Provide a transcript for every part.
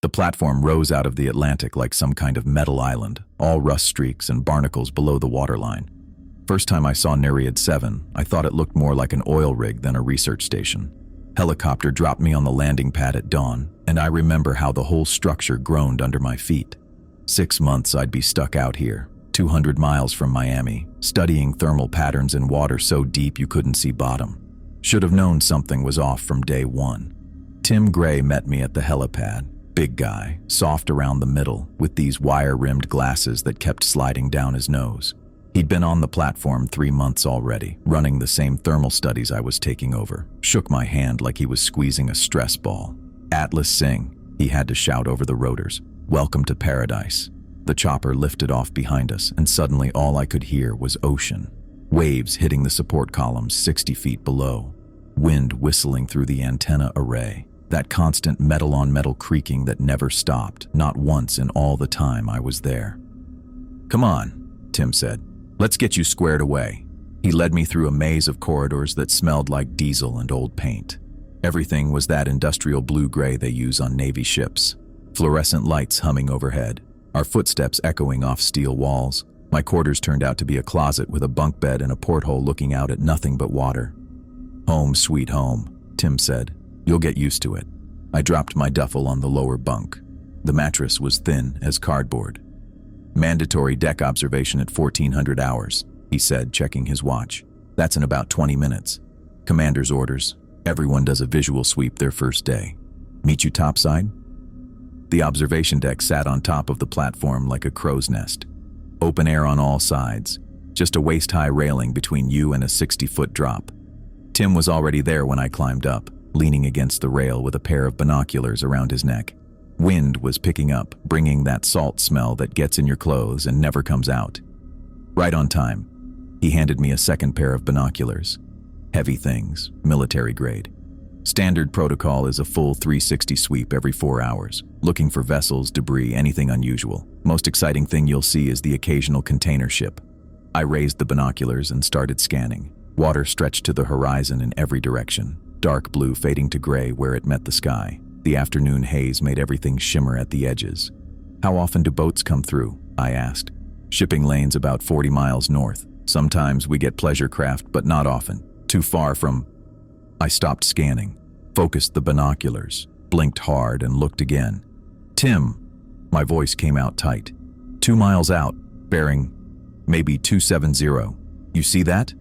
The platform rose out of the Atlantic like some kind of metal island, all rust streaks and barnacles below the waterline. First time I saw Nereid 7, I thought it looked more like an oil rig than a research station. Helicopter dropped me on the landing pad at dawn, and I remember how the whole structure groaned under my feet. 6 months I'd be stuck out here, 200 miles from Miami, studying thermal patterns in water so deep you couldn't see bottom. Should have known something was off from day one. Tim Gray met me at the helipad. Big guy, soft around the middle, with these wire-rimmed glasses that kept sliding down his nose. He'd been on the platform 3 months already, running the same thermal studies I was taking over. Shook my hand like he was squeezing a stress ball. "Atlas Singh," he had to shout over the rotors. "Welcome to paradise." The chopper lifted off behind us, and suddenly all I could hear was ocean. Waves hitting the support columns 60 feet below. Wind whistling through the antenna array. That constant metal-on-metal creaking that never stopped, not once in all the time I was there. "Come on," Tim said. "Let's get you squared away." He led me through a maze of corridors that smelled like diesel and old paint. Everything was that industrial blue-gray they use on Navy ships. Fluorescent lights humming overhead, our footsteps echoing off steel walls. My quarters turned out to be a closet with a bunk bed and a porthole looking out at nothing but water. "Home, sweet home," Tim said. "You'll get used to it." I dropped my duffel on the lower bunk. The mattress was thin as cardboard. "Mandatory deck observation at 1400 hours, he said, checking his watch. "That's in about 20 minutes. Commander's orders. Everyone does a visual sweep their first day. Meet you topside?" The observation deck sat on top of the platform like a crow's nest. Open air on all sides. Just a waist-high railing between you and a 60-foot drop. Tim was already there when I climbed up, leaning against the rail with a pair of binoculars around his neck. Wind was picking up, bringing that salt smell that gets in your clothes and never comes out. Right on time. He handed me a second pair of binoculars. Heavy things, military grade. Standard protocol is a full 360 sweep every 4 hours, looking for vessels, debris, anything unusual. Most exciting thing you'll see is the occasional container ship. I raised the binoculars and started scanning. Water stretched to the horizon in every direction. Dark blue fading to gray where it met the sky. The afternoon haze made everything shimmer at the edges. "How often do boats come through?" I asked. "Shipping lanes about 40 miles north. Sometimes we get pleasure craft, but not often. Too far from..." I stopped scanning, focused the binoculars, blinked hard and looked again. "Tim," my voice came out tight. 2 miles out, bearing maybe 270. "You see that?"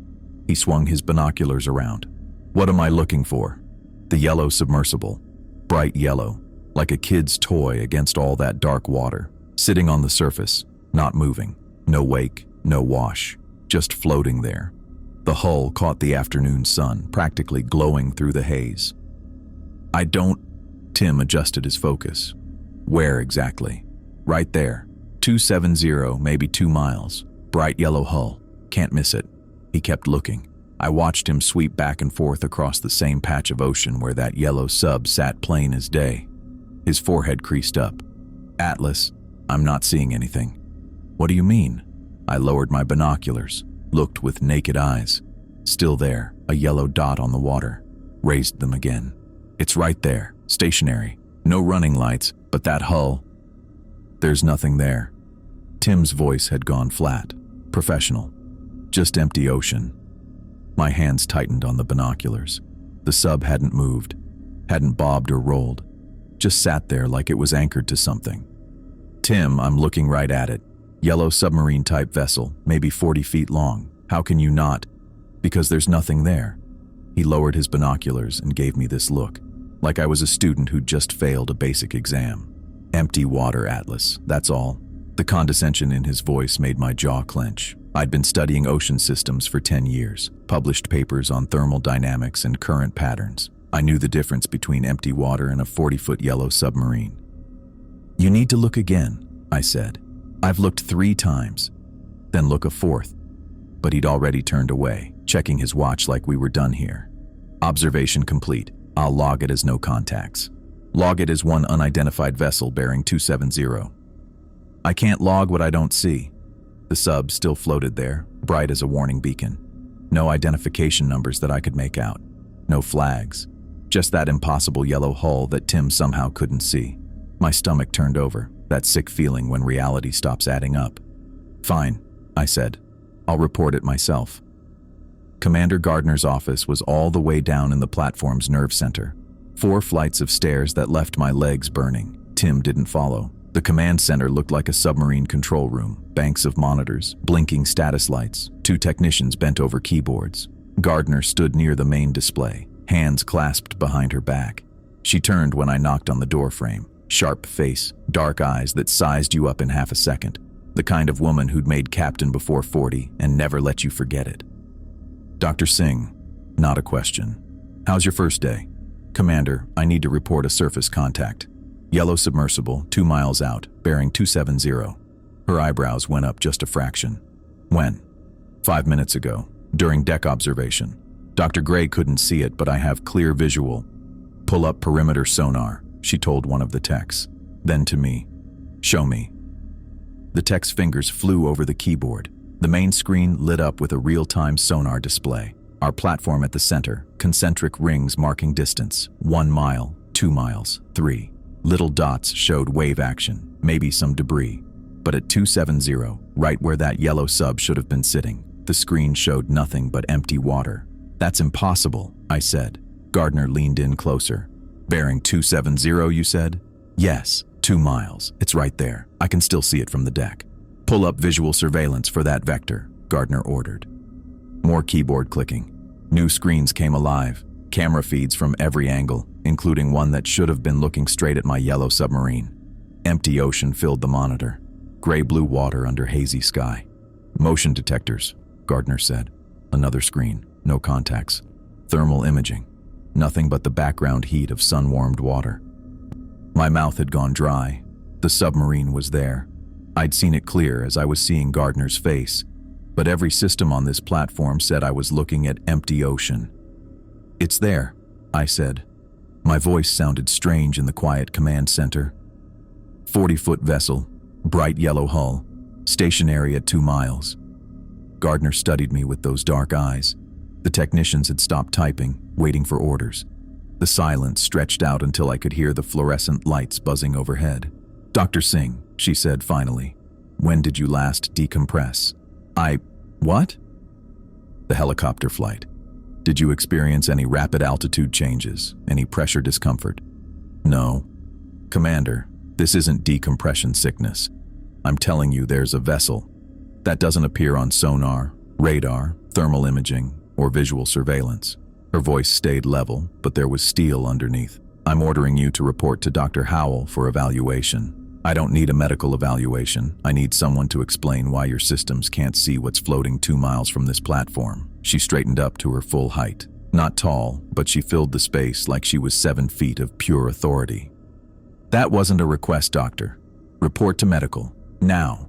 He swung his binoculars around. "What am I looking for?" "The yellow submersible. Bright yellow, like a kid's toy against all that dark water. Sitting on the surface, not moving. No wake, no wash, just floating there." The hull caught the afternoon sun, practically glowing through the haze. "I don't..." Tim adjusted his focus. "Where exactly?" "Right there. 270, maybe 2 miles. Bright yellow hull. Can't miss it." He kept looking. I watched him sweep back and forth across the same patch of ocean where that yellow sub sat plain as day. His forehead creased up. "Atlas, I'm not seeing anything." "What do you mean?" I lowered my binoculars, looked with naked eyes. Still there, a yellow dot on the water. Raised them again. "It's right there, stationary. No running lights, but that hull..." "There's nothing there." Tim's voice had gone flat, professional. "Just empty ocean." My hands tightened on the binoculars. The sub hadn't moved, hadn't bobbed or rolled, just sat there like it was anchored to something. "Tim, I'm looking right at it. Yellow submarine-type vessel, maybe 40 feet long. How can you not?" "Because there's nothing there." He lowered his binoculars and gave me this look, like I was a student who'd just failed a basic exam. "Empty water, Atlas, that's all." The condescension in his voice made my jaw clench. I'd been studying ocean systems for 10 years, published papers on thermal dynamics and current patterns. I knew the difference between empty water and a 40-foot yellow submarine. "You need to look again," I said. "I've looked 3 times." "Then look a 4th. But he'd already turned away, checking his watch like we were done here. "Observation complete. I'll log it as no contacts. Log it as one unidentified vessel bearing 270. "I can't log what I don't see." The sub still floated there, bright as a warning beacon. No identification numbers that I could make out. No flags. Just that impossible yellow hull that Tim somehow couldn't see. My stomach turned over, that sick feeling when reality stops adding up. "Fine," I said. "I'll report it myself." Commander Gardner's office was all the way down in the platform's nerve center. 4 flights of stairs that left my legs burning. Tim didn't follow. The command center looked like a submarine control room. Banks of monitors, blinking status lights, 2 technicians bent over keyboards. Gardner stood near the main display, hands clasped behind her back. She turned when I knocked on the door frame. Sharp face, dark eyes that sized you up in half a second. The kind of woman who'd made captain before 40 and never let you forget it. "Dr. Singh," not a question. "How's your first day?" "Commander, I need to report a surface contact. Yellow submersible, 2 miles out, bearing 270. Her eyebrows went up just a fraction. "When?" "5 minutes ago, during deck observation. Dr. Gray couldn't see it, but I have clear visual. Pull up perimeter sonar," she told one of the techs. Then to me, "Show me." The tech's fingers flew over the keyboard. The main screen lit up with a real-time sonar display. Our platform at the center, concentric rings marking distance, 1 mile, 2 miles, 3. Little dots showed wave action, maybe some debris. But at 270, right where that yellow sub should have been sitting, the screen showed nothing but empty water. "That's impossible," I said. Gardner leaned in closer. "Bearing 270, you said?" "Yes, 2 miles. It's right there. I can still see it from the deck." "Pull up visual surveillance for that vector," Gardner ordered. More keyboard clicking. New screens came alive, camera feeds from every angle, including one that should have been looking straight at my yellow submarine. Empty ocean filled the monitor. Gray-blue water under hazy sky. "Motion detectors," Gardner said. Another screen, no contacts. Thermal imaging. Nothing but the background heat of sun-warmed water. My mouth had gone dry. The submarine was there. I'd seen it clear as I was seeing Gardner's face, but every system on this platform said I was looking at empty ocean. "It's there," I said. My voice sounded strange in the quiet command center. 40-foot vessel, bright yellow hull, stationary at 2 miles. Gardner studied me with those dark eyes. The technicians had stopped typing, waiting for orders. The silence stretched out until I could hear the fluorescent lights buzzing overhead. "Dr. Singh," she said finally, "when did you last decompress?" What?" "The helicopter flight. Did you experience any rapid altitude changes, any pressure discomfort?" "No." "Commander, this isn't decompression sickness. I'm telling you there's a vessel. That doesn't appear on sonar, radar, thermal imaging, or visual surveillance." Her voice stayed level, but there was steel underneath. "I'm ordering you to report to Dr. Howell for evaluation. I don't need a medical evaluation. I need someone to explain why your systems can't see what's floating 2 miles from this platform." She straightened up to her full height. Not tall, but she filled the space like she was 7 feet of pure authority. "That wasn't a request, doctor. Report to medical. Now."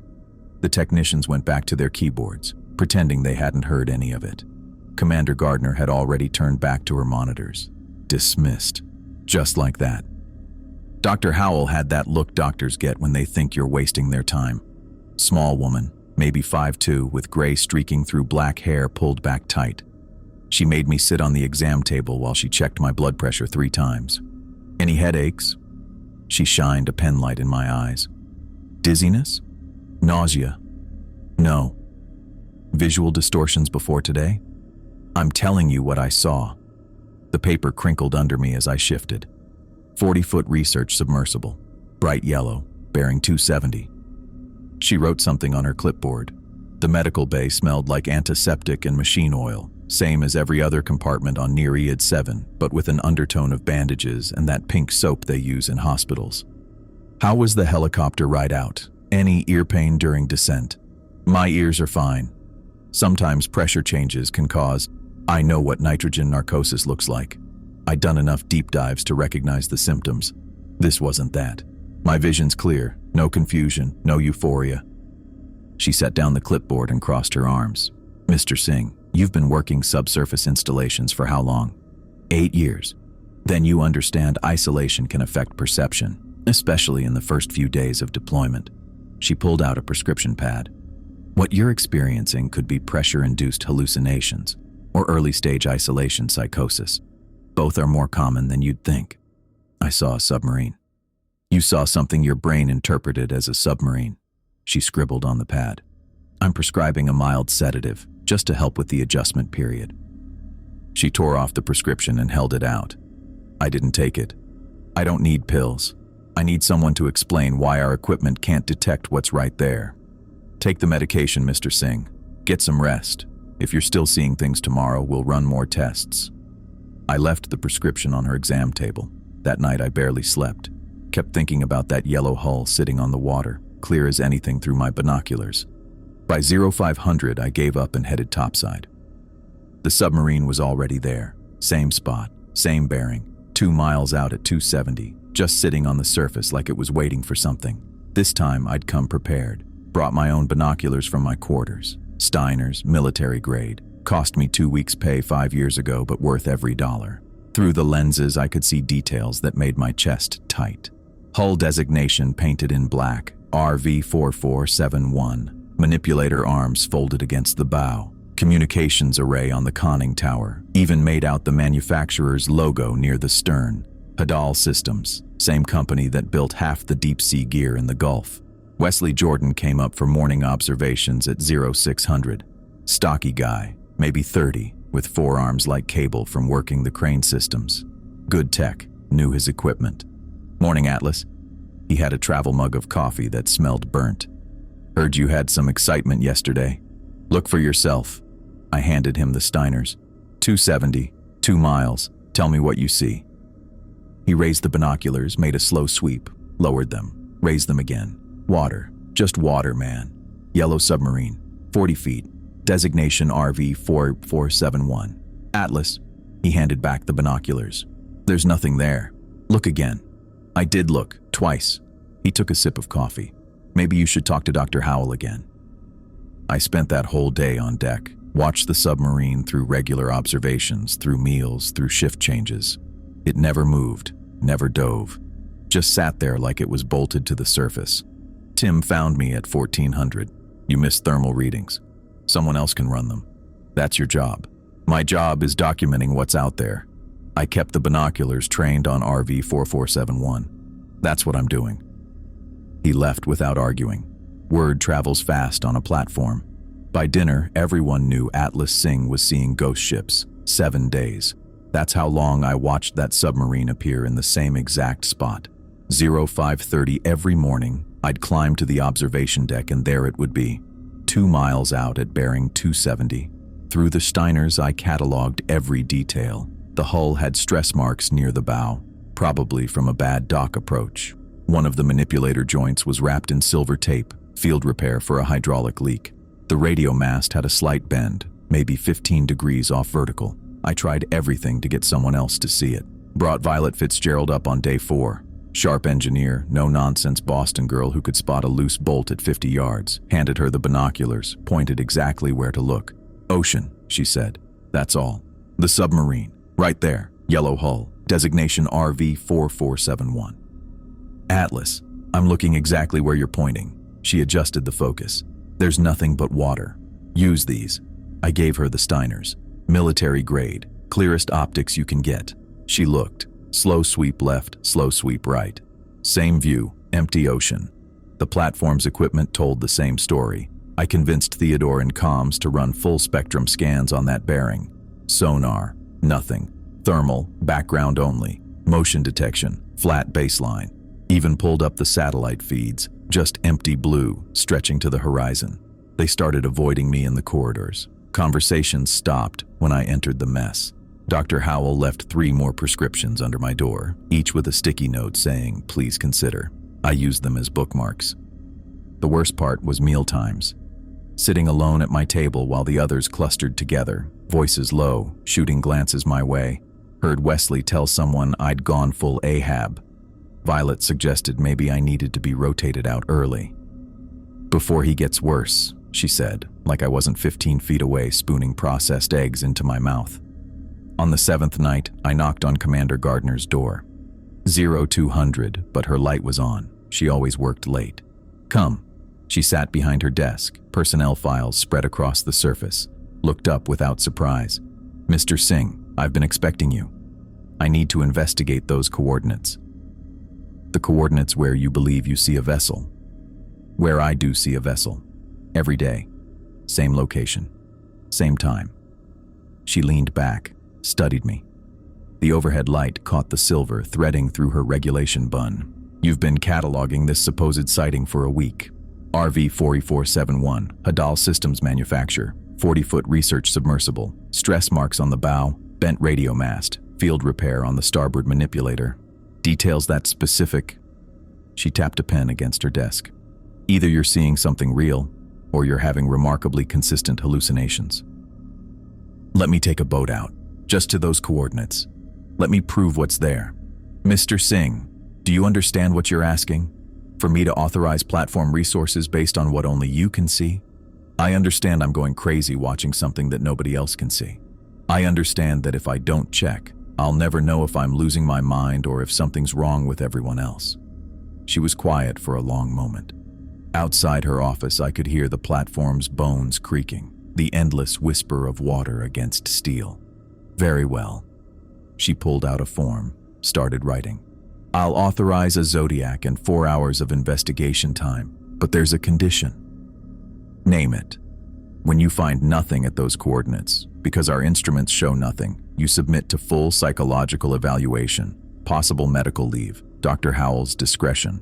The technicians went back to their keyboards, pretending they hadn't heard any of it. Commander Gardner had already turned back to her monitors. Dismissed. Just like that. Dr. Howell had that look doctors get when they think you're wasting their time. Small woman, maybe 5'2", with gray streaking through black hair pulled back tight. She made me sit on the exam table while she checked my blood pressure 3 times. "Any headaches?" She shined a penlight in my eyes. "Dizziness? Nausea?" "No." "Visual distortions before today?" "I'm telling you what I saw." The paper crinkled under me as I shifted. 40-foot research submersible, bright yellow, bearing 270. She wrote something on her clipboard. The medical bay smelled like antiseptic and machine oil, same as every other compartment on Nereid 7, but with an undertone of bandages and that pink soap they use in hospitals. "How was the helicopter ride out? Any ear pain during descent?" "My ears are fine. Sometimes pressure changes can cause..." I know what nitrogen narcosis looks like. I'd done enough deep dives to recognize the symptoms. This wasn't that. My vision's clear, no confusion, no euphoria. She set down the clipboard and crossed her arms. "Mr. Singh, you've been working subsurface installations for how long?" 8 years. "Then you understand isolation can affect perception, especially in the first few days of deployment." She pulled out a prescription pad. "What you're experiencing could be pressure-induced hallucinations or early-stage isolation psychosis. Both are more common than you'd think." I saw a submarine. You saw something your brain interpreted as a submarine. She scribbled on the pad. I'm prescribing a mild sedative, just to help with the adjustment period. She tore off the prescription and held it out. I didn't take it. I don't need pills. I need someone to explain why our equipment can't detect what's right there. Take the medication, Mr. Singh. Get some rest. If you're still seeing things tomorrow, we'll run more tests. I left the prescription on her exam table. That night I barely slept. Kept thinking about that yellow hull sitting on the water, clear as anything through my binoculars. By 0500, I gave up and headed topside. The submarine was already there. Same spot, same bearing, 2 miles out at 270, just sitting on the surface like it was waiting for something. This time I'd come prepared. Brought my own binoculars from my quarters. Steiner's, military grade. Cost me 2 weeks' pay 5 years ago, but worth every dollar. Through the lenses, I could see details that made my chest tight. Hull designation painted in black, RV4471. Manipulator arms folded against the bow. Communications array on the conning tower. Even made out the manufacturer's logo near the stern. Hadal Systems, same company that built half the deep-sea gear in the Gulf. Wesley Jordan came up for morning observations at 0600. Stocky guy, maybe 30, with forearms like cable from working the crane systems. Good tech, knew his equipment. Morning, Atlas. He had a travel mug of coffee that smelled burnt. Heard you had some excitement yesterday. Look for yourself. I handed him the Steiners. 270, 2 miles. Tell me what you see. He raised the binoculars, made a slow sweep, lowered them, raised them again. Water. Just water, man. Yellow submarine. 40 feet. Designation RV4471. Atlas. He handed back the binoculars. There's nothing there. Look again. I did look, twice. He took a sip of coffee. Maybe you should talk to Dr. Howell again. I spent that whole day on deck, watched the submarine through regular observations, through meals, through shift changes. It never moved, never dove. Just sat there like it was bolted to the surface. Tim found me at 1400. You missed thermal readings. Someone else can run them. That's your job. My job is documenting what's out there. I kept the binoculars trained on RV4471. That's what I'm doing. He left without arguing. Word travels fast on a platform. By dinner, everyone knew Atlas Singh was seeing ghost ships. 7 days. That's how long I watched that submarine appear in the same exact spot. 0530 every morning, I'd climb to the observation deck and there it would be. 2 miles out at bearing 270. Through the Steiners, I cataloged every detail. The hull had stress marks near the bow, probably from a bad dock approach. One of the manipulator joints was wrapped in silver tape, field repair for a hydraulic leak. The radio mast had a slight bend, maybe 15 degrees off vertical. I tried everything to get someone else to see it. Brought Violet Fitzgerald up on day 4. Sharp engineer, no-nonsense Boston girl who could spot a loose bolt at 50 yards. Handed her the binoculars, pointed exactly where to look. Ocean, she said. That's all. The submarine. Right there. Yellow hull. Designation RV4471. Atlas, I'm looking exactly where you're pointing. She adjusted the focus. There's nothing but water. Use these. I gave her the Steiners. Military grade. Clearest optics you can get. She looked. Slow sweep left, slow sweep right. Same view, empty ocean. The platform's equipment told the same story. I convinced Theodore and comms to run full spectrum scans on that bearing. Sonar, nothing. Thermal, background only. Motion detection, flat baseline. Even pulled up the satellite feeds, just empty blue, stretching to the horizon. They started avoiding me in the corridors. Conversations stopped when I entered the mess. Dr. Howell left 3 more prescriptions under my door, each with a sticky note saying, "Please consider." I used them as bookmarks. The worst part was mealtimes. Sitting alone at my table while the others clustered together, voices low, shooting glances my way, heard Wesley tell someone I'd gone full Ahab. Violet suggested maybe I needed to be rotated out early. "Before he gets worse," she said, like I wasn't 15 feet away spooning processed eggs into my mouth. On the 7th night, I knocked on Commander Gardner's door. 0200, but her light was on. She always worked late. "Come." She sat behind her desk, personnel files spread across the surface, looked up without surprise. "Mr. Singh, I've been expecting you. I need to investigate those coordinates." The coordinates where you believe you see a vessel. Where I do see a vessel. Every day. Same location. Same time. She leaned back, studied me. The overhead light caught the silver threading through her regulation bun. You've been cataloging this supposed sighting for a week. RV 4471, Hadal Systems manufacturer, 40-foot research submersible, stress marks on the bow, bent radio mast, field repair on the starboard manipulator. Details that specific. She tapped a pen against her desk. Either you're seeing something real, or you're having remarkably consistent hallucinations. Let me take a boat out, just to those coordinates. Let me prove what's there. Mr. Singh, do you understand what you're asking? For me to authorize platform resources based on what only you can see? I understand I'm going crazy watching something that nobody else can see. I understand that if I don't check, I'll never know if I'm losing my mind or if something's wrong with everyone else. She was quiet for a long moment. Outside her office, I could hear the platform's bones creaking, the endless whisper of water against steel. Very well. She pulled out a form, started writing. I'll authorize a Zodiac and 4 hours of investigation time, but there's a condition. Name it. When you find nothing at those coordinates, because our instruments show nothing, you submit to full psychological evaluation, possible medical leave, Dr. Howell's discretion.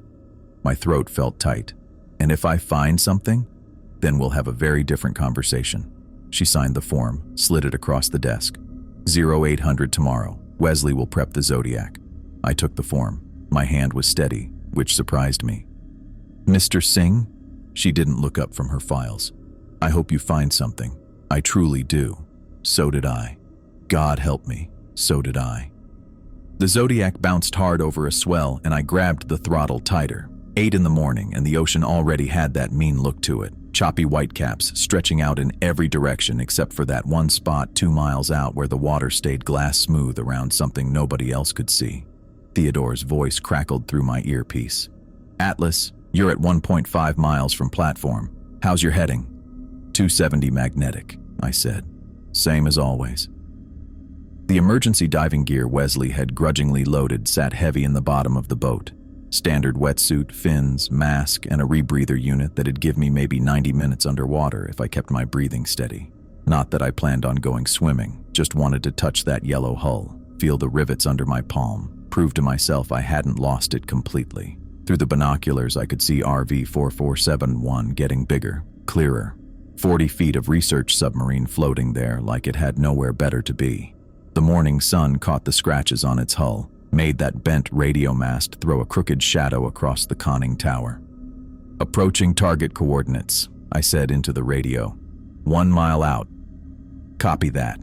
My throat felt tight. And if I find something, then we'll have a very different conversation. She signed the form, slid it across the desk. 0800 tomorrow. Wesley will prep the Zodiac. I took the form. My hand was steady, which surprised me. Mr. Singh? She didn't look up from her files. I hope you find something. I truly do. So did I. God help me. So did I. The Zodiac bounced hard over a swell and I grabbed the throttle tighter. 8 in the morning and the ocean already had that mean look to it. Choppy whitecaps stretching out in every direction except for that one spot 2 miles out where the water stayed glass smooth around something nobody else could see. Theodore's voice crackled through my earpiece. Atlas, you're at 1.5 miles from platform. How's your heading? 270 magnetic, I said. Same as always. The emergency diving gear Wesley had grudgingly loaded sat heavy in the bottom of the boat. Standard wetsuit, fins, mask, and a rebreather unit that'd give me maybe 90 minutes underwater if I kept my breathing steady. Not that I planned on going swimming, just wanted to touch that yellow hull, feel the rivets under my palm, prove to myself I hadn't lost it completely. Through the binoculars, I could see RV 4471 getting bigger, clearer. 40 feet of research submarine floating there like it had nowhere better to be. The morning sun caught the scratches on its hull, made that bent radio mast throw a crooked shadow across the conning tower. Approaching target coordinates, I said into the radio. 1 mile out. Copy that.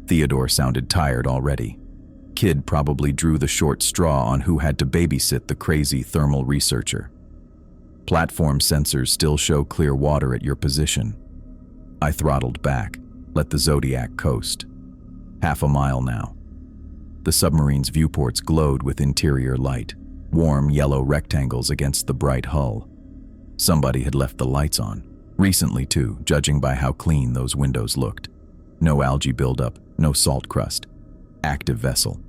Theodore sounded tired already. Kid probably drew the short straw on who had to babysit the crazy thermal researcher. Platform sensors still show clear water at your position. I throttled back, let the Zodiac coast. 1/2 mile now. The submarine's viewports glowed with interior light, warm yellow rectangles against the bright hull. Somebody had left the lights on. Recently too, judging by how clean those windows looked. No algae buildup, no salt crust. Active vessel.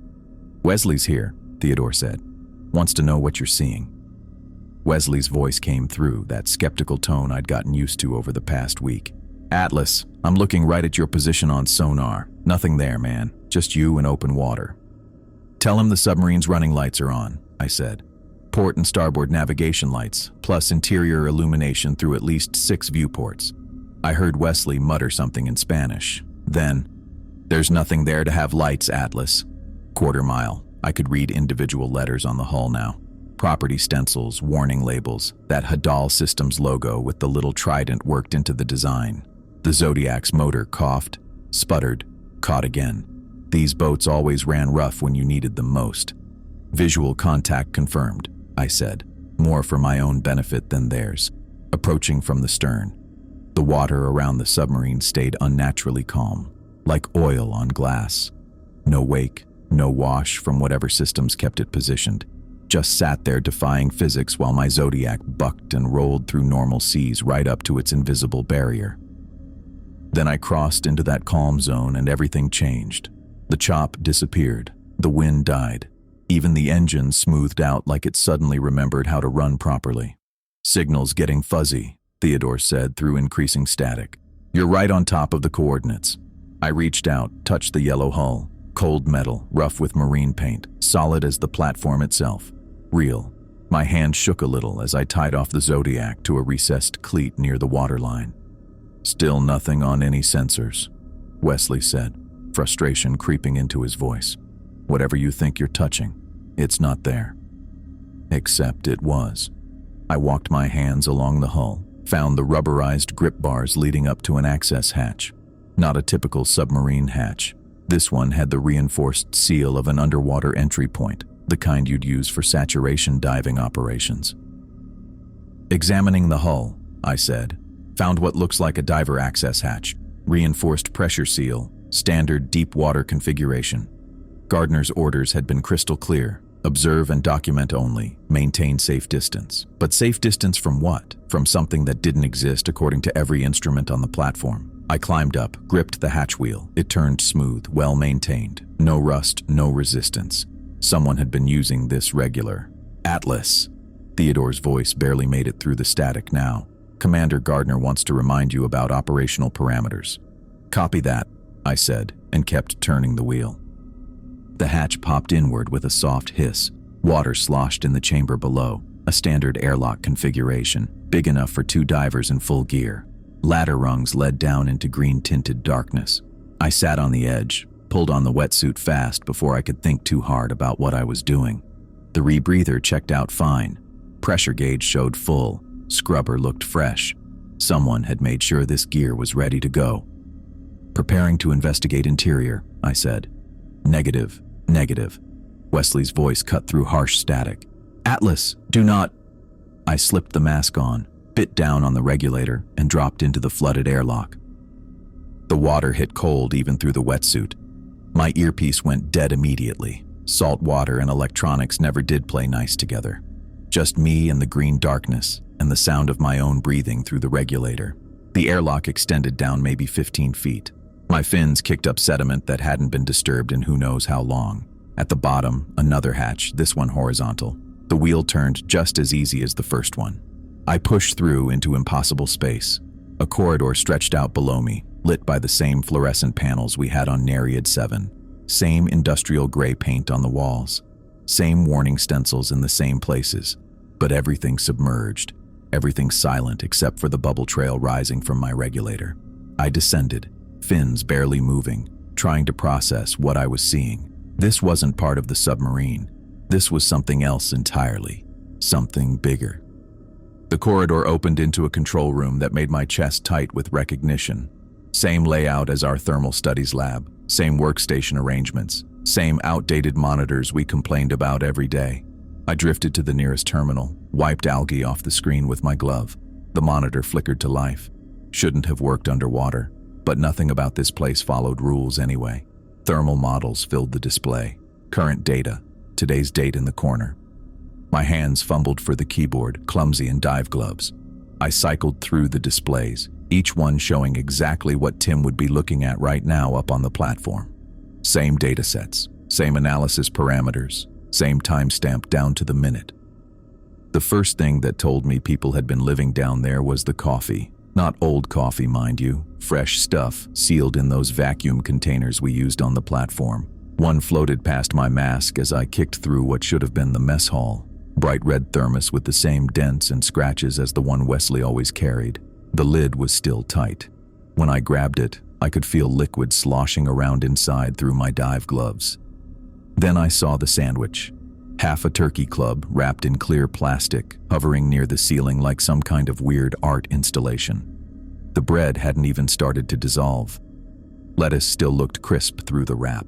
Wesley's here, Theodore said. Wants to know what you're seeing. Wesley's voice came through, that skeptical tone I'd gotten used to over the past week. Atlas, I'm looking right at your position on sonar. Nothing there, man. Just you and open water. Tell him the submarine's running lights are on, I said. Port and starboard navigation lights, plus interior illumination through at least 6 viewports. I heard Wesley mutter something in Spanish. Then, there's nothing there to have lights, Atlas. 1/4 mile. I could read individual letters on the hull now. Property stencils, warning labels, that Hadal Systems logo with the little trident worked into the design. The Zodiac's motor coughed, sputtered, caught again. These boats always ran rough when you needed them most. Visual contact confirmed, I said, more for my own benefit than theirs. Approaching from the stern. The water around the submarine stayed unnaturally calm, like oil on glass. No wake, no wash from whatever systems kept it positioned. Just sat there defying physics while my Zodiac bucked and rolled through normal seas right up to its invisible barrier. Then I crossed into that calm zone and everything changed. The chop disappeared. The wind died. Even the engine smoothed out like it suddenly remembered how to run properly. "Signal's getting fuzzy," Theodore said through increasing static. "You're right on top of the coordinates." I reached out, touched the yellow hull. Cold metal, rough with marine paint, solid as the platform itself. Real. My hand shook a little as I tied off the Zodiac to a recessed cleat near the waterline. "Still nothing on any sensors," Wesley said, frustration creeping into his voice. "Whatever you think you're touching, it's not there." Except it was. I walked my hands along the hull, found the rubberized grip bars leading up to an access hatch. Not a typical submarine hatch. This one had the reinforced seal of an underwater entry point, the kind you'd use for saturation diving operations. "Examining the hull," I said, "found what looks like a diver access hatch, reinforced pressure seal, standard deep water configuration. Gardner's orders had been crystal clear: observe and document only, maintain safe distance." But safe distance from what? From something that didn't exist according to every instrument on the platform. I climbed up, gripped the hatch wheel. It turned smooth, well maintained. No rust, no resistance. Someone had been using this regular. "Atlas." Theodore's voice barely made it through the static now. "Commander Gardner wants to remind you about operational parameters." "Copy that," I said, and kept turning the wheel. The hatch popped inward with a soft hiss. Water sloshed in the chamber below, a standard airlock configuration, big enough for 2 divers in full gear. Ladder rungs led down into green-tinted darkness. I sat on the edge, pulled on the wetsuit fast before I could think too hard about what I was doing. The rebreather checked out fine. Pressure gauge showed full. Scrubber looked fresh. Someone had made sure this gear was ready to go. "Preparing to investigate interior," I said. Negative. Wesley's voice cut through harsh static. "Atlas, do not..." I slipped the mask on, bit down on the regulator, and dropped into the flooded airlock. The water hit cold even through the wetsuit. My earpiece went dead immediately. Salt water and electronics never did play nice together. Just me and the green darkness, and the sound of my own breathing through the regulator. The airlock extended down maybe 15 feet. My fins kicked up sediment that hadn't been disturbed in who knows how long. At the bottom, another hatch, this one horizontal. The wheel turned just as easy as the first one. I pushed through into impossible space. A corridor stretched out below me, lit by the same fluorescent panels we had on Nereid 7. Same industrial gray paint on the walls. Same warning stencils in the same places. But everything submerged. Everything silent except for the bubble trail rising from my regulator. I descended, fins barely moving, trying to process what I was seeing. This wasn't part of the submarine. This was something else entirely. Something bigger. The corridor opened into a control room that made my chest tight with recognition. Same layout as our thermal studies lab, same workstation arrangements, same outdated monitors we complained about every day. I drifted to the nearest terminal, wiped algae off the screen with my glove. The monitor flickered to life. Shouldn't have worked underwater, but nothing about this place followed rules anyway. Thermal models filled the display. Current data, today's date in the corner. My hands fumbled for the keyboard, clumsy in dive gloves. I cycled through the displays, each one showing exactly what Tim would be looking at right now up on the platform. Same datasets, same analysis parameters, same timestamp down to the minute. The first thing that told me people had been living down there was the coffee. Not old coffee, mind you. Fresh stuff, sealed in those vacuum containers we used on the platform. One floated past my mask as I kicked through what should have been the mess hall. Bright red thermos with the same dents and scratches as the one Wesley always carried. The lid was still tight. When I grabbed it, I could feel liquid sloshing around inside through my dive gloves. Then I saw the sandwich. Half a turkey club wrapped in clear plastic, hovering near the ceiling like some kind of weird art installation. The bread hadn't even started to dissolve. Lettuce still looked crisp through the wrap.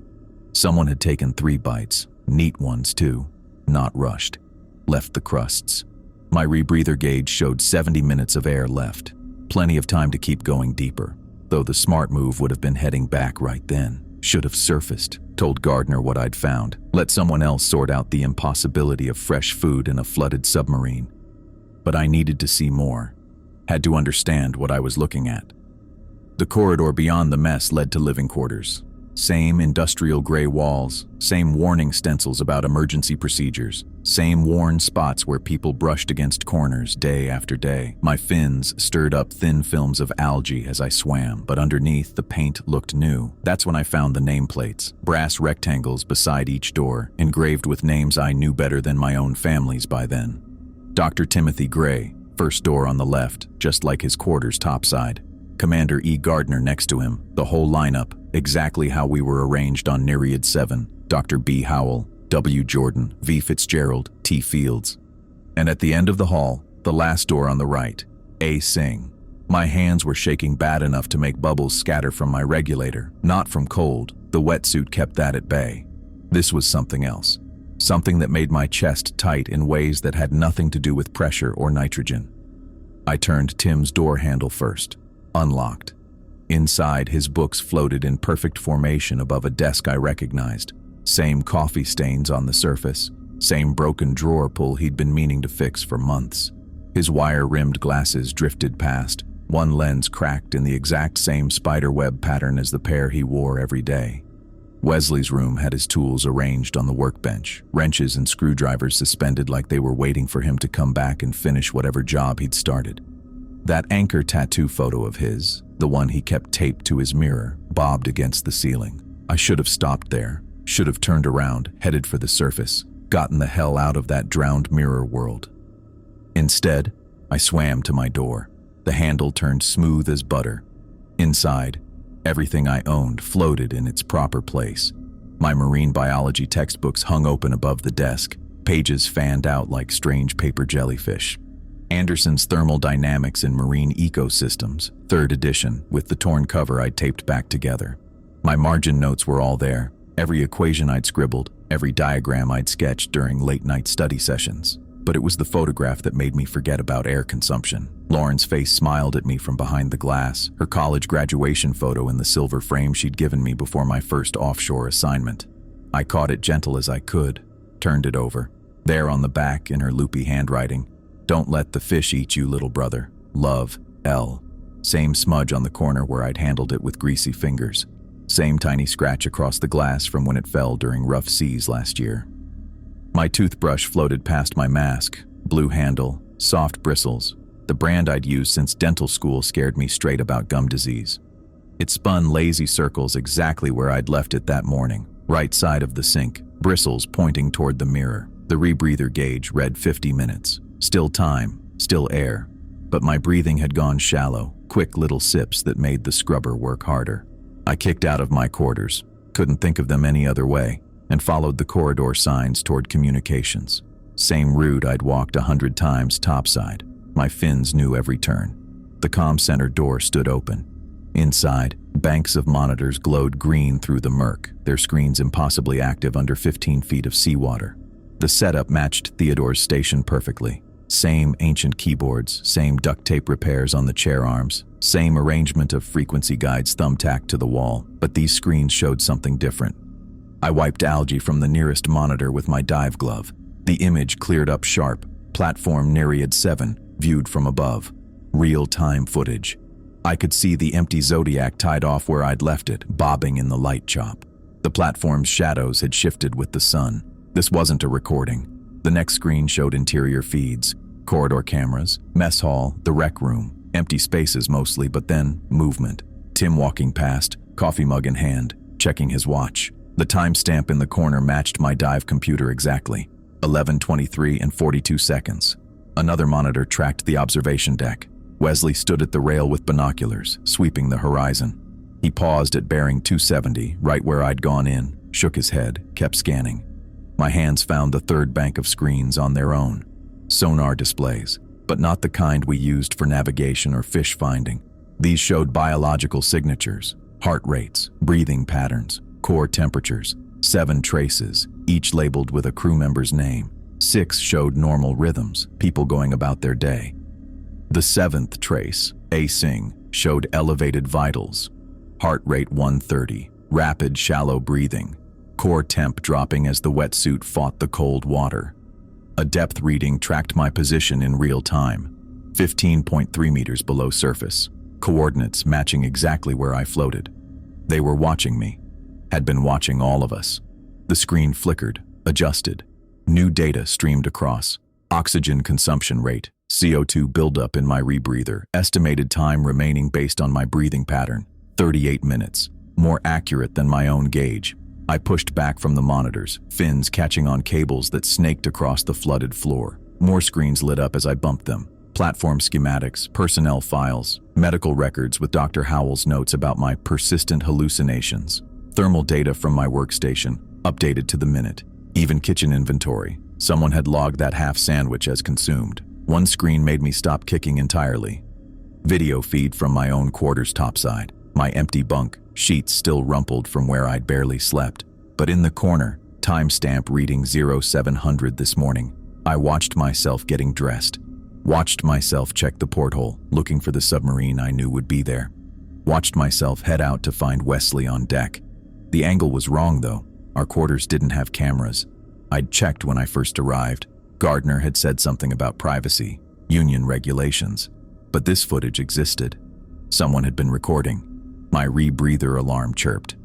Someone had taken 3 bites, neat ones too, not rushed. Left the crusts. My rebreather gauge showed 70 minutes of air left. Plenty of time to keep going deeper, though the smart move would have been heading back right then. Should have surfaced, told Gardner what I'd found. Let someone else sort out the impossibility of fresh food in a flooded submarine. But I needed to see more. Had to understand what I was looking at. The corridor beyond the mess led to living quarters. Same industrial gray walls, same warning stencils about emergency procedures, same worn spots where people brushed against corners day after day. My fins stirred up thin films of algae as I swam, but underneath the paint looked new. That's when I found the nameplates, brass rectangles beside each door, engraved with names I knew better than my own family's by then. Dr. Timothy Gray, first door on the left, just like his quarters topside. Commander E. Gardner next to him, the whole lineup, exactly how we were arranged on Nereid 7, Dr. B. Howell, W. Jordan, V. Fitzgerald, T. Fields. And at the end of the hall, the last door on the right, A. Singh. My hands were shaking bad enough to make bubbles scatter from my regulator, not from cold. The wetsuit kept that at bay. This was something else. Something that made my chest tight in ways that had nothing to do with pressure or nitrogen. I turned Tim's door handle first. Unlocked. Inside, his books floated in perfect formation above a desk I recognized. Same coffee stains on the surface, same broken drawer pull he'd been meaning to fix for months. His wire-rimmed glasses drifted past, one lens cracked in the exact same spiderweb pattern as the pair he wore every day. Wesley's room had his tools arranged on the workbench, wrenches and screwdrivers suspended like they were waiting for him to come back and finish whatever job he'd started. That anchor tattoo photo of his, the one he kept taped to his mirror, bobbed against the ceiling. I should have stopped there, should have turned around, headed for the surface, gotten the hell out of that drowned mirror world. Instead, I swam to my door. The handle turned smooth as butter. Inside, everything I owned floated in its proper place. My marine biology textbooks hung open above the desk, pages fanned out like strange paper jellyfish. Anderson's Thermodynamics in Marine Ecosystems, 3rd edition, with the torn cover I'd taped back together. My margin notes were all there, every equation I'd scribbled, every diagram I'd sketched during late-night study sessions. But it was the photograph that made me forget about air consumption. Lauren's face smiled at me from behind the glass, her college graduation photo in the silver frame she'd given me before my first offshore assignment. I caught it gentle as I could, turned it over. There on the back, in her loopy handwriting, "Don't let the fish eat you, little brother. Love, L." Same smudge on the corner where I'd handled it with greasy fingers. Same tiny scratch across the glass from when it fell during rough seas last year. My toothbrush floated past my mask, blue handle, soft bristles. The brand I'd used since dental school scared me straight about gum disease. It spun lazy circles exactly where I'd left it that morning, right side of the sink, bristles pointing toward the mirror. The rebreather gauge read 50 minutes. Still time, still air, but my breathing had gone shallow, quick little sips that made the scrubber work harder. I kicked out of my quarters, couldn't think of them any other way, and followed the corridor signs toward communications. Same route I'd walked 100 times topside. My fins knew every turn. The comm center door stood open. Inside, banks of monitors glowed green through the murk, their screens impossibly active under 15 feet of seawater. The setup matched Theodore's station perfectly. Same ancient keyboards, same duct tape repairs on the chair arms, same arrangement of frequency guides thumbtacked to the wall, but these screens showed something different. I wiped algae from the nearest monitor with my dive glove. The image cleared up sharp. Platform Nereid 7, viewed from above. Real-time footage. I could see the empty Zodiac tied off where I'd left it, bobbing in the light chop. The platform's shadows had shifted with the sun. This wasn't a recording. The next screen showed interior feeds, corridor cameras, mess hall, the rec room, empty spaces mostly, but then movement. Tim walking past, coffee mug in hand, checking his watch. The timestamp in the corner matched my dive computer exactly, 11:23 and 42 seconds. Another monitor tracked the observation deck. Wesley stood at the rail with binoculars, sweeping the horizon. He paused at bearing 270, right where I'd gone in, shook his head, kept scanning. My hands found the third bank of screens on their own. Sonar displays, but not the kind we used for navigation or fish finding. These showed biological signatures, heart rates, breathing patterns, core temperatures, 7 traces, each labeled with a crew member's name. 6 showed normal rhythms, people going about their day. The 7th trace, A. Singh, showed elevated vitals, heart rate 130, rapid shallow breathing, core temp dropping as the wetsuit fought the cold water. A depth reading tracked my position in real time, 15.3 meters below surface, coordinates matching exactly where I floated. They were watching me. had been watching all of us. The screen flickered, adjusted. New data streamed across. Oxygen consumption rate, CO2 buildup in my rebreather, estimated time remaining based on my breathing pattern, 38 minutes, more accurate than my own gauge. I pushed back from the monitors, fins catching on cables that snaked across the flooded floor. More screens lit up as I bumped them. Platform schematics, personnel files, medical records with Dr. Howell's notes about my persistent hallucinations. Thermal data from my workstation, updated to the minute. Even kitchen inventory. Someone had logged that half sandwich as consumed. One screen made me stop kicking entirely. Video feed from my own quarters topside. My empty bunk, sheets still rumpled from where I'd barely slept. But in the corner, timestamp reading 0700 this morning. I watched myself getting dressed. Watched myself check the porthole, looking for the submarine I knew would be there. Watched myself head out to find Wesley on deck. The angle was wrong though. Our quarters didn't have cameras. I'd checked when I first arrived. Gardner had said something about privacy, union regulations. But this footage existed. Someone had been recording. My rebreather alarm chirped.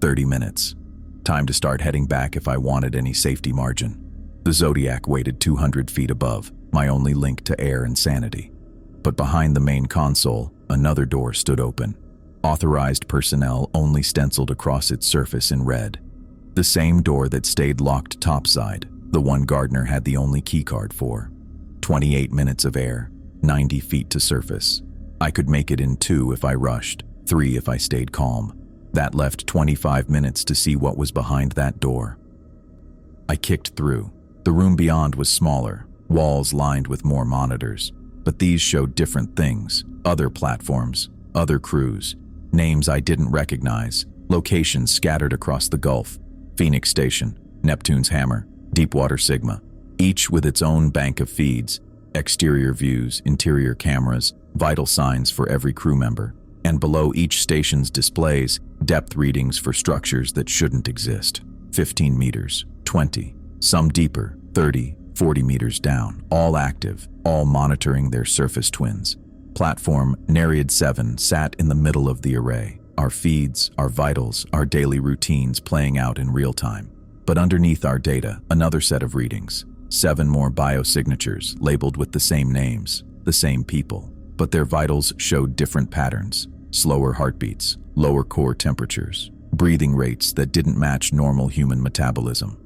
30 minutes. Time to start heading back if I wanted any safety margin. The Zodiac waited 200 feet above, my only link to air and sanity. But behind the main console, another door stood open. Authorized personnel only stenciled across its surface in red. The same door that stayed locked topside, the one Gardner had the only keycard for. 28 minutes of air, 90 feet to surface. I could make it in 2 if I rushed, 3 if I stayed calm. That left 25 minutes to see what was behind that door. I kicked through. The room beyond was smaller, walls lined with more monitors. But these showed different things, other platforms, other crews, names I didn't recognize, locations scattered across the Gulf. Phoenix Station, Neptune's Hammer, Deepwater Sigma, each with its own bank of feeds, exterior views, interior cameras, vital signs for every crew member, and below each station's displays, depth readings for structures that shouldn't exist. 15 meters, 20, some deeper, 30, 40 meters down, all active, all monitoring their surface twins. Platform Nereid 7 sat in the middle of the array. Our feeds, our vitals, our daily routines playing out in real time. But underneath our data, another set of readings. 7 more biosignatures labeled with the same names, the same people. But their vitals showed different patterns. Slower heartbeats, lower core temperatures, breathing rates that didn't match normal human metabolism.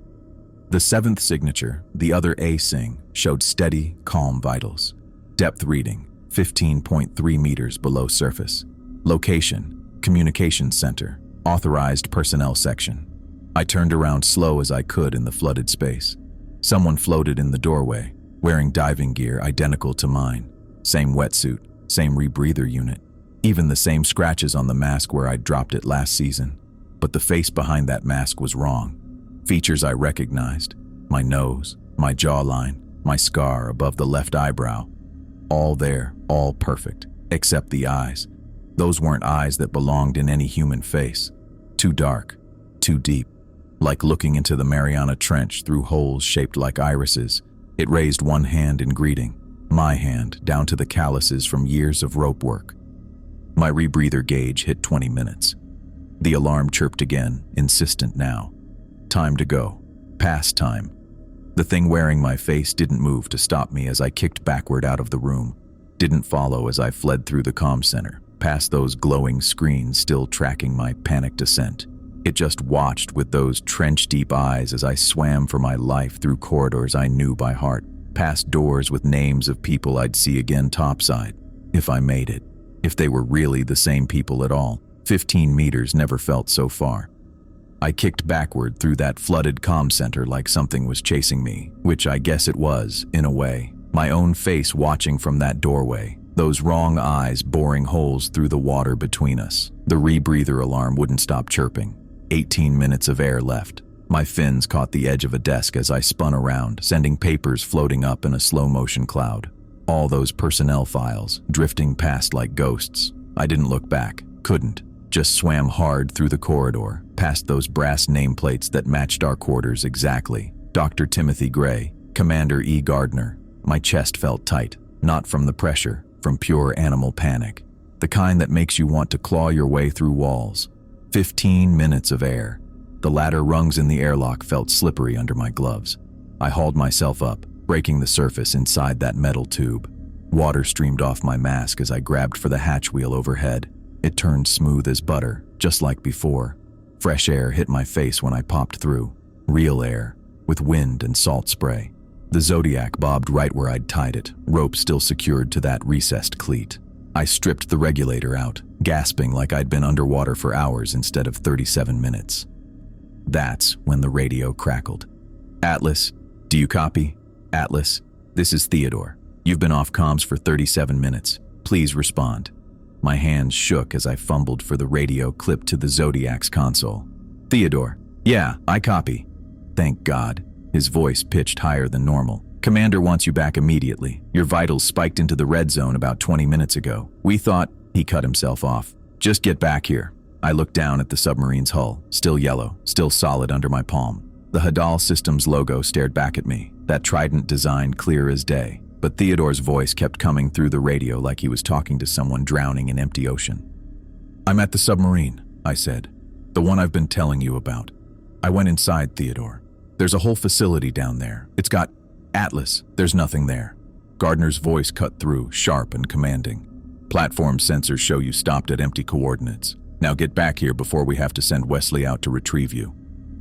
The 7th signature, the other A-Sig, showed steady, calm vitals. Depth reading, 15.3 meters below surface. Location, Communications Center, authorized personnel section. I turned around slow as I could in the flooded space. Someone floated in the doorway, wearing diving gear identical to mine. Same wetsuit, same rebreather unit, even the same scratches on the mask where I'd dropped it last season. But the face behind that mask was wrong. Features I recognized, my nose, my jawline, my scar above the left eyebrow. All there, all perfect, except the eyes. Those weren't eyes that belonged in any human face. Too dark, too deep. Like looking into the Mariana Trench through holes shaped like irises. It raised one hand in greeting, my hand down to the calluses from years of rope work. My rebreather gauge hit 20 minutes. The alarm chirped again, insistent now. Time to go. Past time. The thing wearing my face didn't move to stop me as I kicked backward out of the room. Didn't follow as I fled through the comm center, past those glowing screens still tracking my panicked descent. It just watched with those trench-deep eyes as I swam for my life through corridors I knew by heart, past doors with names of people I'd see again topside, if I made it. If they were really the same people at all, 15 meters never felt so far. I kicked backward through that flooded comm center like something was chasing me, which I guess it was, in a way. My own face watching from that doorway, those wrong eyes boring holes through the water between us. The rebreather alarm wouldn't stop chirping. 18 minutes of air left. My fins caught the edge of a desk as I spun around, sending papers floating up in a slow-motion cloud. All those personnel files, drifting past like ghosts. I didn't look back, couldn't. Just swam hard through the corridor, past those brass nameplates that matched our quarters exactly. Dr. Timothy Gray, Commander E. Gardner. My chest felt tight, not from the pressure, from pure animal panic. The kind that makes you want to claw your way through walls. 15 minutes of air, The ladder rungs in the airlock felt slippery under my gloves. I hauled myself up, breaking the surface inside that metal tube. Water streamed off my mask as I grabbed for the hatch wheel overhead. It turned smooth as butter, just like before. Fresh air hit my face when I popped through. Real air, with wind and salt spray. The Zodiac bobbed right where I'd tied it, rope still secured to that recessed cleat. I stripped the regulator out, gasping like I'd been underwater for hours instead of 37 minutes. That's when the radio crackled. "Atlas, do you copy? Atlas, this is Theodore. You've been off comms for 37 minutes. Please respond." My hands shook as I fumbled for the radio clipped to the Zodiac's console. "Theodore, yeah, I copy." "Thank God." His voice pitched higher than normal. "Commander wants you back immediately. Your vitals spiked into the red zone about 20 minutes ago. We thought—" He cut himself off. "Just get back here." I looked down at the submarine's hull, still yellow, still solid under my palm. The Hadal Systems logo stared back at me, that trident design clear as day. But Theodore's voice kept coming through the radio like he was talking to someone drowning in empty ocean. "I'm at the submarine," I said. "The one I've been telling you about." I went inside, Theodore. "There's a whole facility down there. It's got— Atlas, there's nothing there." Gardner's voice cut through, sharp and commanding. "Platform sensors show you stopped at empty coordinates. Now get back here before we have to send Wesley out to retrieve you."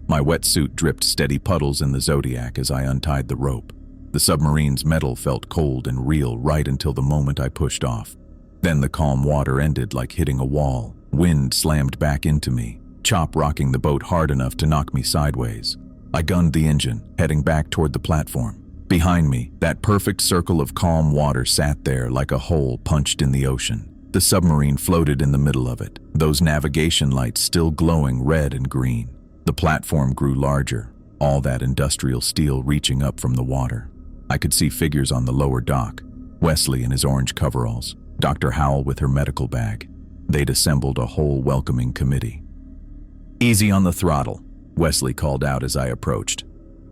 My wetsuit dripped steady puddles in the Zodiac as I untied the rope. The submarine's metal felt cold and real right until the moment I pushed off. Then the calm water ended like hitting a wall. Wind slammed back into me, chop rocking the boat hard enough to knock me sideways. I gunned the engine, heading back toward the platform. Behind me, that perfect circle of calm water sat there like a hole punched in the ocean. The submarine floated in the middle of it, those navigation lights still glowing red and green. The platform grew larger, all that industrial steel reaching up from the water. I could see figures on the lower dock, Wesley in his orange coveralls, Dr. Howell with her medical bag. They'd assembled a whole welcoming committee. "Easy on the throttle," Wesley called out as I approached.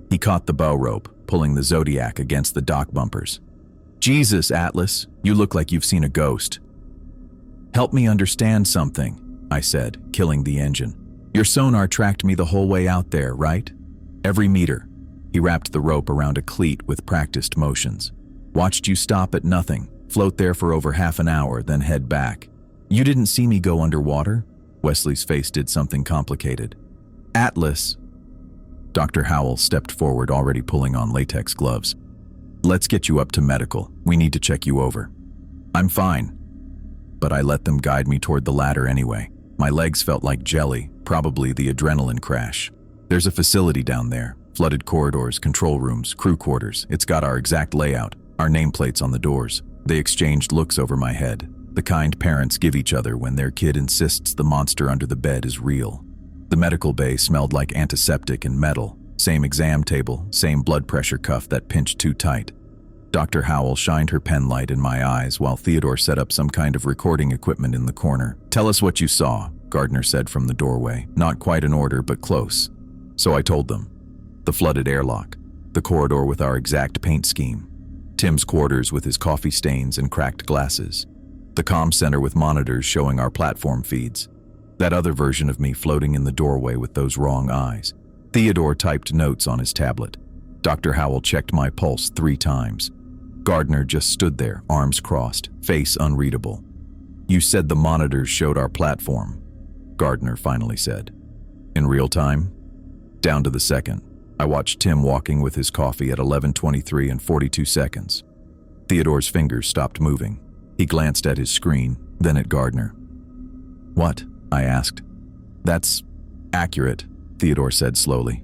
He caught the bow rope, pulling the Zodiac against the dock bumpers. "Jesus, Atlas, you look like you've seen a ghost." "Help me understand something," I said, killing the engine. "Your sonar tracked me the whole way out there, right? Every meter." He wrapped the rope around a cleat with practiced motions. "Watched you stop at nothing, float there for over half an hour, then head back. You didn't see me go underwater?" Wesley's face did something complicated. "Atlas." Dr. Howell stepped forward, already pulling on latex gloves. "Let's get you up to medical. We need to check you over." "I'm fine." But I let them guide me toward the ladder anyway. My legs felt like jelly, probably the adrenaline crash. "There's a facility down there. Flooded corridors, control rooms, crew quarters. It's got our exact layout, our nameplates on the doors." They exchanged looks over my head, the kind parents give each other when their kid insists the monster under the bed is real. The medical bay smelled like antiseptic and metal. Same exam table, same blood pressure cuff that pinched too tight. Dr. Howell shined her pen light in my eyes while Theodore set up some kind of recording equipment in the corner. "Tell us what you saw," Gardner said from the doorway. Not quite in order, but close. So I told them. The flooded airlock, the corridor with our exact paint scheme, Tim's quarters with his coffee stains and cracked glasses, the comm center with monitors showing our platform feeds, that other version of me floating in the doorway with those wrong eyes. Theodore typed notes on his tablet. Dr. Howell checked my pulse 3 times. Gardner just stood there, arms crossed, face unreadable. "You said the monitors showed our platform," Gardner finally said. "In real time?" "Down to the second. I watched Tim walking with his coffee at 11:23 and 42 seconds. Theodore's fingers stopped moving. He glanced at his screen, then at Gardner. "What?" I asked. "That's accurate," Theodore said slowly.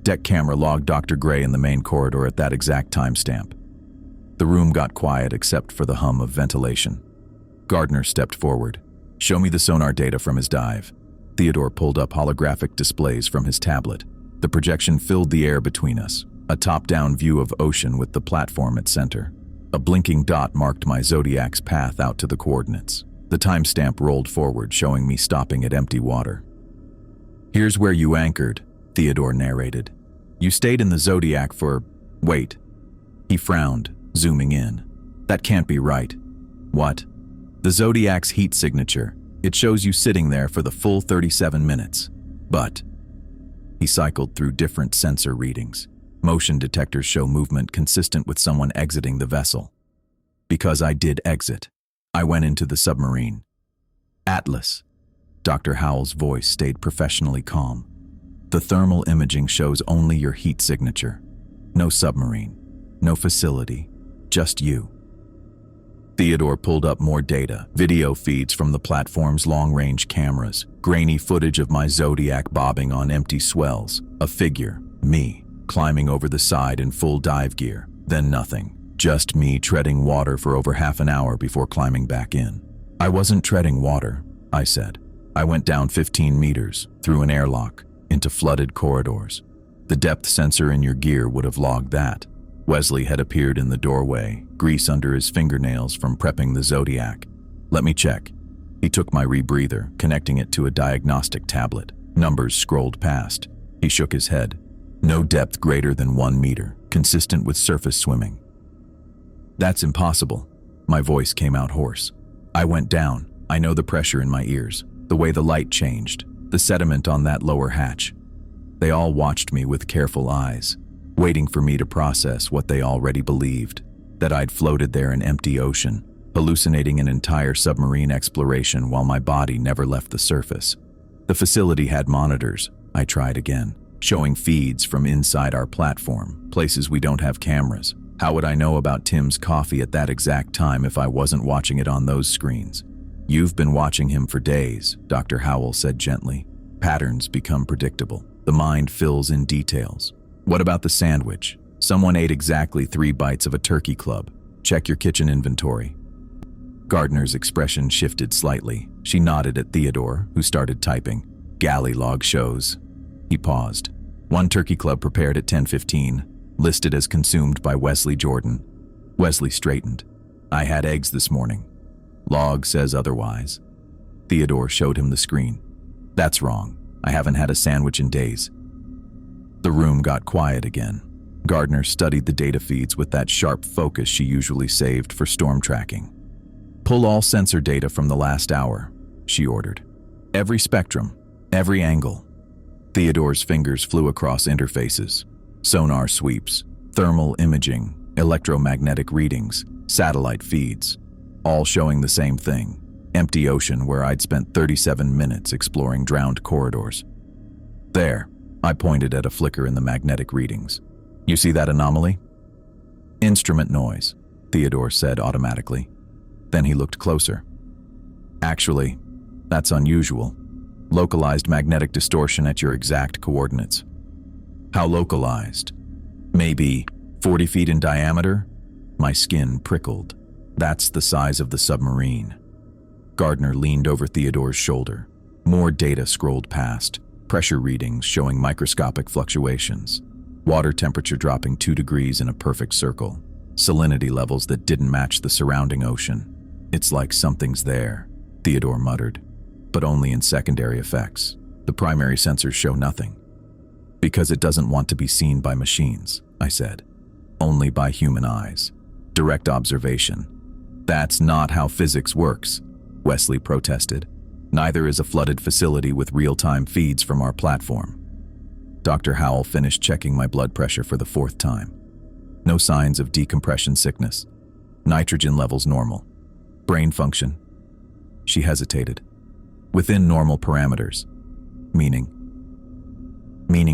Deck camera logged Dr. Gray in the main corridor at that exact timestamp. The room got quiet except for the hum of ventilation. Gardner stepped forward. "Show me the sonar data from his dive." Theodore pulled up holographic displays from his tablet. The projection filled the air between us, a top-down view of ocean with the platform at center. A blinking dot marked my Zodiac's path out to the coordinates. The timestamp rolled forward, showing me stopping at empty water. "Here's where you anchored," Theodore narrated. "You stayed in the Zodiac for— wait." He frowned, zooming in. "That can't be right." "What?" "The Zodiac's heat signature. It shows you sitting there for the full 37 minutes. But He cycled through different sensor readings. Motion detectors show movement consistent with someone exiting the vessel. Because I did exit, I went into the submarine. Atlas. Dr. Howell's voice stayed professionally calm. The thermal imaging shows only your heat signature. No submarine, no facility, just you. Theodore pulled up more data, video feeds from the platform's long-range cameras, grainy footage of my Zodiac bobbing on empty swells, a figure, me, climbing over the side in full dive gear, then nothing. Just me treading water for over half an hour before climbing back in. I wasn't treading water, I said. I went down 15 meters, through an airlock, into flooded corridors. The depth sensor in your gear would have logged that. Wesley had appeared in the doorway, grease under his fingernails from prepping the Zodiac. Let me check. He took my rebreather, connecting it to a diagnostic tablet. Numbers scrolled past. He shook his head. No depth greater than 1 meter, consistent with surface swimming. That's impossible. My voice came out hoarse. I went down. I know the pressure in my ears, the way the light changed, the sediment on that lower hatch. They all watched me with careful eyes, waiting for me to process what they already believed, that I'd floated there in empty ocean, hallucinating an entire submarine exploration while my body never left the surface. The facility had monitors. I tried again, showing feeds from inside our platform, places we don't have cameras. How would I know about Tim's coffee at that exact time if I wasn't watching it on those screens? You've been watching him for days, Dr. Howell said gently. Patterns become predictable. The mind fills in details. What about the sandwich? Someone ate exactly 3 bites of a turkey club. Check your kitchen inventory. Gardner's expression shifted slightly. She nodded at Theodore, who started typing. Galley log shows. He paused. 1 turkey club prepared at 10:15, listed as consumed by Wesley Jordan. Wesley straightened. I had eggs this morning. Log says otherwise. Theodore showed him the screen. That's wrong. I haven't had a sandwich in days. The room got quiet again. Gardner studied the data feeds with that sharp focus she usually saved for storm tracking. Pull all sensor data from the last hour, she ordered. Every spectrum, every angle. Theodore's fingers flew across interfaces. Sonar sweeps, thermal imaging, electromagnetic readings, satellite feeds, all showing the same thing. Empty ocean where I'd spent 37 minutes exploring drowned corridors. There, I pointed at a flicker in the magnetic readings. You see that anomaly? Instrument noise, Theodore said automatically. Then he looked closer. Actually, that's unusual. Localized magnetic distortion at your exact coordinates. How localized? Maybe 40 feet in diameter? My skin prickled. That's the size of the submarine. Gardner leaned over Theodore's shoulder. More data scrolled past, pressure readings showing microscopic fluctuations, water temperature dropping 2 degrees in a perfect circle, salinity levels that didn't match the surrounding ocean. It's like something's there, Theodore muttered, but only in secondary effects. The primary sensors show nothing. Because it doesn't want to be seen by machines, I said. Only by human eyes. Direct observation. That's not how physics works, Wesley protested. Neither is a flooded facility with real-time feeds from our platform. Dr. Howell finished checking my blood pressure for the 4th time. No signs of decompression sickness. Nitrogen levels normal. Brain function. She hesitated. Within normal parameters. Meaning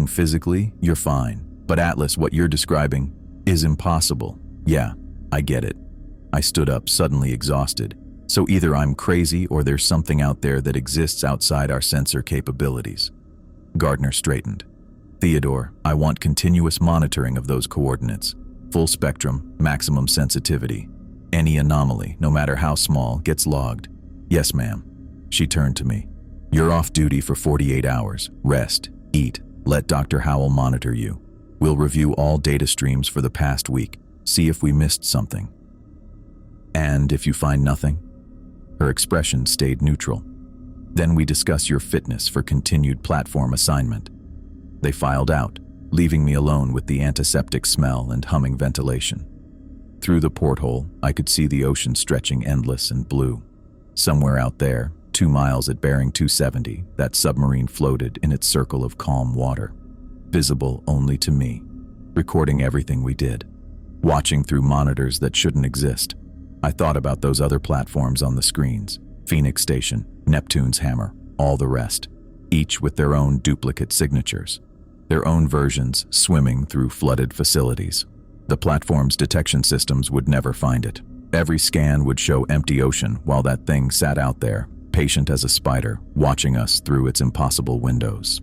physically, you're fine. But Atlas, what you're describing is impossible. Yeah, I get it. I stood up, suddenly exhausted. So either I'm crazy or there's something out there that exists outside our sensor capabilities. Gardner straightened. Theodore, I want continuous monitoring of those coordinates. Full spectrum, maximum sensitivity. Any anomaly, no matter how small, gets logged. Yes, ma'am. She turned to me. You're off duty for 48 hours. Rest, eat, let Dr. Howell monitor you. We'll review all data streams for the past week, see if we missed something. And if you find nothing? Her expression stayed neutral. Then we discuss your fitness for continued platform assignment. They filed out, leaving me alone with the antiseptic smell and humming ventilation. Through the porthole, I could see the ocean stretching endless and blue. Somewhere out there, 2 miles at bearing 270, that submarine floated in its circle of calm water. visible only to me, recording everything we did, watching through monitors that shouldn't exist. I thought about those other platforms on the screens, Phoenix Station, Neptune's Hammer, all the rest, each with their own duplicate signatures, their own versions swimming through flooded facilities. The platform's detection systems would never find it. Every scan would show empty ocean while that thing sat out there, patient as a spider, watching us through its impossible windows.